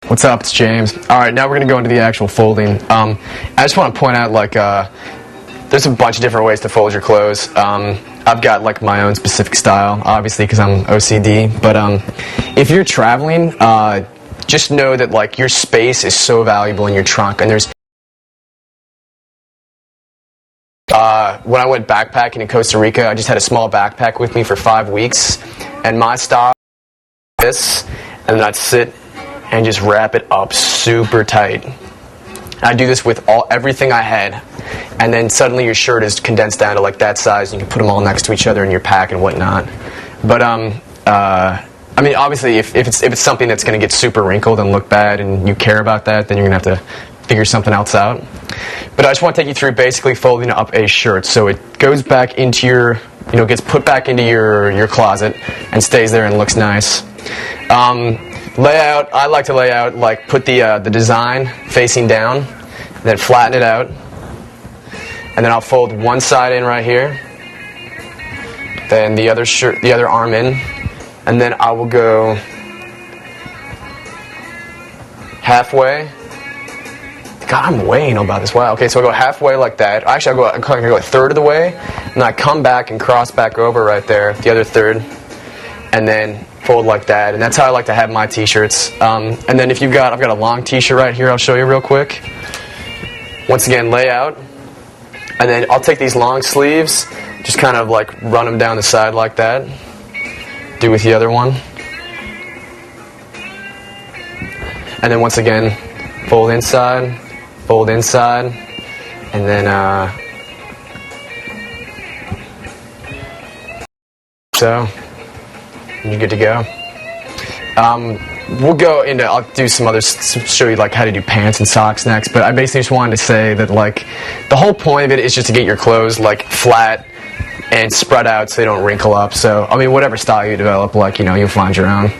What's up? It's James. All right, now we're going to go into the actual folding. I just want to point out, there's a bunch of different ways to fold your clothes. I've got, my own specific style, obviously, because I'm OCD. But if you're traveling, just know that, your space is so valuable in your trunk. And there's... when I went backpacking in Costa Rica, I just had a small backpack with me for 5 weeks. And my style is this, and then I'd sit and just wrap it up super tight. I do this with everything I had, and then suddenly your shirt is condensed down to that size, and you can put them all next to each other in your pack and whatnot. But I mean, obviously, if it's something that's going to get super wrinkled and look bad, and you care about that, then you're going to have to figure something else out. But I just want to take you through basically folding up a shirt, so it goes back into your, gets put back into your closet and stays there and looks nice. Layout, I like to lay out, put the design facing down, then flatten it out, and then I'll fold one side in right here, then the other arm in, and then I will go halfway. God, I'm way anal about this. Wow. Okay, so I'll go halfway like that. Actually, I'm going to go a third of the way, and then I come back and cross back over right there, the other third, and then fold like that. And that's how I like to have my t-shirts. And then if I've got a long t-shirt right here, I'll show you real quick. Once again, lay out, and then I'll take these long sleeves, just kind of run them down the side like that. Do with the other one. And then once again, fold inside, and then so you're good to go. We'll go into, I'll do some others, show you how to do pants and socks next, but I basically just wanted to say that the whole point of it is just to get your clothes flat and spread out so they don't wrinkle up. So I mean, whatever style you develop, you'll find your own.